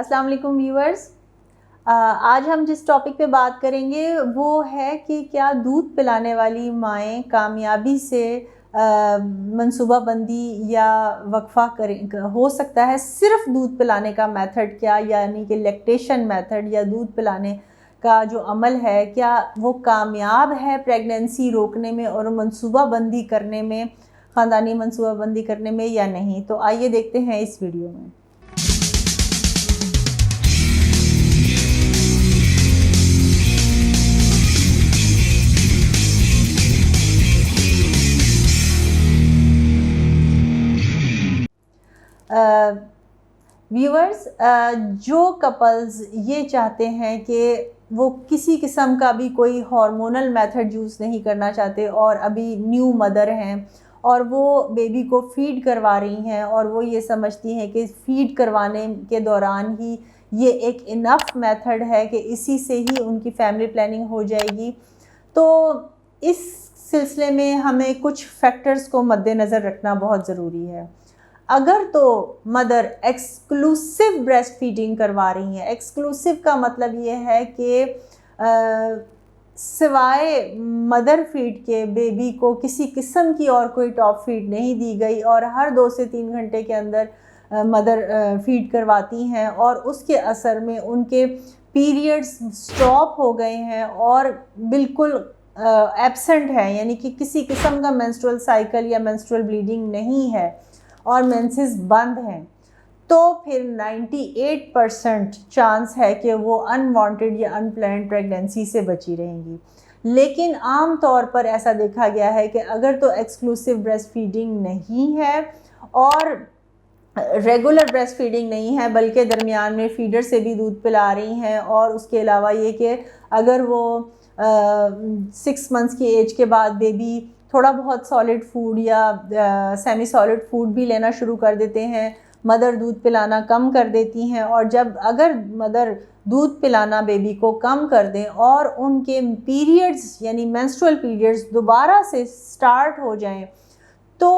अस्सलाम वालेकुम व्यूअर्स। आज हम जिस टॉपिक पे बात करेंगे वो है कि क्या दूध पिलाने वाली माएँ कामयाबी से मंसूबाबंदी या वक्फ़ा करें हो सकता है सिर्फ दूध पिलाने का मेथड क्या, यानी कि लैक्टेशन मेथड या दूध पिलाने का जो अमल है, क्या वो कामयाब है प्रेगनेंसी रोकने में और मंसूबाबंदी करने में, ख़ानदानी मंसूबाबंदी करने में या नहीं। तो आइए देखते हैं इस वीडियो में। व्यूअर्स, जो कपल्स ये चाहते हैं कि वो किसी किस्म का भी कोई हार्मोनल मेथड यूज़ नहीं करना चाहते और अभी न्यू मदर हैं और वो बेबी को फीड करवा रही हैं और वो ये समझती हैं कि फीड करवाने के दौरान ही ये एक इनफ मेथड है कि इसी से ही उनकी फैमिली प्लानिंग हो जाएगी, तो इस सिलसिले में हमें कुछ फैक्टर्स को मद्देनज़र रखना बहुत ज़रूरी है। अगर तो मदर एक्सक्लूसिव ब्रेस्ट फीडिंग करवा रही हैं, एक्सक्लूसिव का मतलब ये है कि सिवाय मदर फीड के बेबी को किसी किस्म की और कोई टॉप फीड नहीं दी गई और हर 2 से 3 घंटे के अंदर मदर फीड करवाती हैं और उसके असर में उनके पीरियड्स स्टॉप हो गए हैं और बिल्कुल एब्सेंट है, यानी कि किसी किस्म का मेंस्ट्रुअल साइकिल या मेंस्ट्रुअल ब्लीडिंग नहीं है और मेंसेस बंद हैं, तो फिर 98% चांस है कि वो अनवांटेड या अनप्लान्ड प्रेगनेंसी से बची रहेंगी। लेकिन आम तौर पर ऐसा देखा गया है कि अगर तो एक्सक्लूसिव ब्रेस्ट फीडिंग नहीं है और रेगुलर ब्रेस्ट फीडिंग नहीं है बल्कि दरमियान में फीडर से भी दूध पिला रही हैं और उसके अलावा ये कि अगर वो 6 मंथ्स की एज के बाद बेबी थोड़ा बहुत सॉलिड फूड या सेमी सॉलिड फूड भी लेना शुरू कर देते हैं, मदर दूध पिलाना कम कर देती हैं और जब अगर मदर दूध पिलाना बेबी को कम कर दें और उनके पीरियड्स यानी मेंस्ट्रुअल पीरियड्स दोबारा से स्टार्ट हो जाएं, तो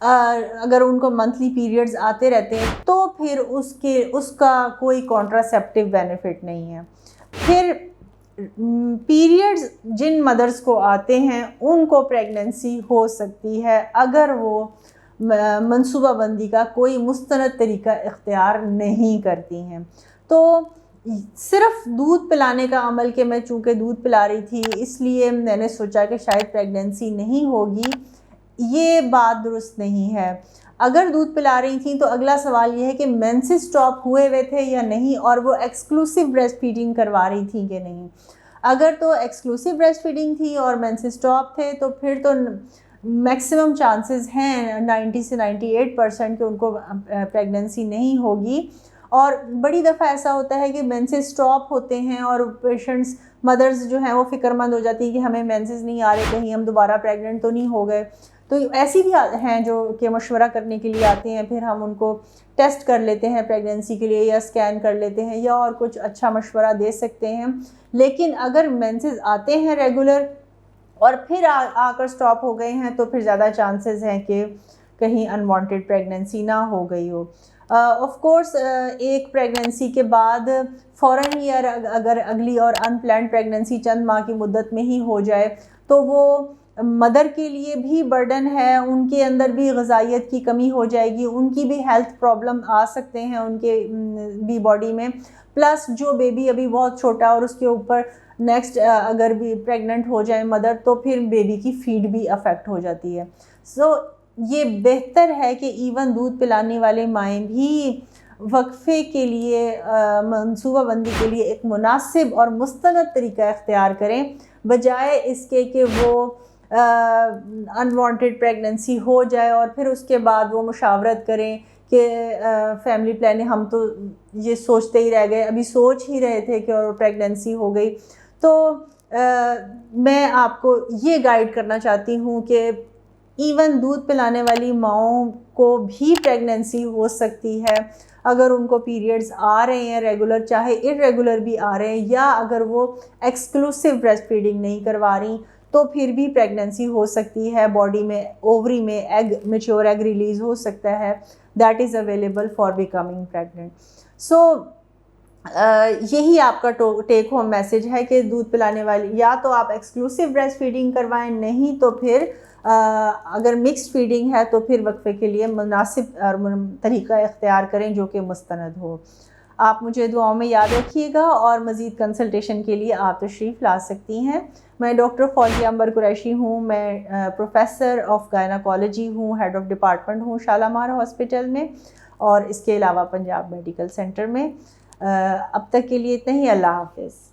अगर उनको मंथली पीरियड्स आते रहते हैं तो फिर उसका कोई कॉन्ट्रासेप्टिव बेनिफिट नहीं है। फिर पीरियड्स जिन मदर्स को आते हैं उनको प्रेगनेंसी हो सकती है अगर वो मंसूबाबंदी का कोई मुस्तनद तरीका इख्तियार नहीं करती हैं। तो सिर्फ दूध पिलाने का अमल के मैं चूँकि दूध पिला रही थी इसलिए मैंने सोचा कि शायद प्रेगनेंसी नहीं होगी, ये बात दुरुस्त नहीं है। अगर दूध पिला रही थी तो अगला सवाल ये है कि मेंसेस स्टॉप हुए हुए थे या नहीं और वो एक्सक्लूसिव ब्रेस्ट फीडिंग करवा रही थी कि नहीं। अगर तो एक्सक्लूसिव ब्रेस्ट फीडिंग थी और मेंसेस स्टॉप थे तो फिर तो मैक्सिमम चांसेस हैं 90 से 98% कि उनको प्रेगनेंसी नहीं होगी। और बड़ी दफ़ा ऐसा होता है कि मेंसेस स्टॉप होते हैं और पेशेंट्स मदर्स जो हैं वो फ़िक्रमंद हो जाती है कि हमें मेंसेस नहीं आ रहे, कहीं हम दोबारा प्रेग्नेंट तो नहीं हो गए। तो ऐसी भी हैं जो कि मशवरा करने के लिए आते हैं, फिर हम उनको टेस्ट कर लेते हैं प्रेगनेंसी के लिए या स्कैन कर लेते हैं या और कुछ अच्छा मशवरा दे सकते हैं। लेकिन अगर मेंसेस आते हैं रेगुलर और फिर आकर स्टॉप हो गए हैं तो फिर ज़्यादा चांसेस हैं कि कहीं अनवांटेड प्रेगनेंसी ना हो गई हो। ऑफ कोर्स एक प्रेगनेंसी के बाद फ़ौरन ही अगर अगली और अनप्लान्ड प्रेगनेंसी चंद माह की मुद्दत में ही हो जाए तो वो मदर के लिए भी बर्डन है, उनके अंदर भी ग़िज़ाइयत की कमी हो जाएगी, उनकी भी हेल्थ प्रॉब्लम आ सकते हैं उनके भी बॉडी में। प्लस जो बेबी अभी बहुत छोटा और उसके ऊपर नेक्स्ट अगर भी प्रेग्नेंट हो जाए मदर तो फिर बेबी की फीड भी अफेक्ट हो जाती है। सो ये बेहतर है कि इवन दूध पिलाने वाले माएँ भी वक्फ़े के लिए मंसूबाबंदी के लिए एक मुनासिब और मुस्तनद तरीका इख्तियार करें, बजाय इसके कि वो अनवांटेड प्रेगनेंसी हो जाए और फिर उसके बाद वो मुशावरत करें कि फैमिली प्लानिंग हम तो ये सोचते ही रह गए, अभी सोच ही रहे थे कि और प्रेगनेंसी हो गई। तो मैं आपको ये गाइड करना चाहती हूँ कि इवन दूध पिलाने वाली माओं को भी प्रेगनेंसी हो सकती है अगर उनको पीरियड्स आ रहे हैं रेगुलर, चाहे इर्रेगुलर भी आ रहे हैं, या अगर वो एक्सक्लूसिव ब्रेस्ट फीडिंग नहीं करवा रही तो फिर भी प्रेगनेंसी हो सकती है। बॉडी में ओवरी में एग, मैच्योर एग रिलीज़ हो सकता है, that is available for becoming pregnant. So यही आपका टेक होम मैसेज है कि दूध पिलाने वाली या तो आप एक्सक्लूसिव ब्रेस्ट फीडिंग करवाएं, नहीं तो फिर अगर मिक्स्ड फीडिंग है तो फिर वक्फे के लिए मुनासिब तरीका इख्तियार करें जो कि मुस्तनद हो। आप मुझे दुआओं में याद रखिएगा और मज़ीद कंसल्टेशन के लिए आप तशरीफ़ ला सकती हैं। मैं डॉक्टर फौजिया अंबर कुरैशी हूँ। मैं प्रोफेसर ऑफ गायनाकोलॉजी हूँ, हेड ऑफ़ डिपार्टमेंट हूँ शालामार हॉस्पिटल में, और इसके अलावा पंजाब मेडिकल सेंटर में। अब तक के लिए इतना ही। अल्लाह हाफ़िज़।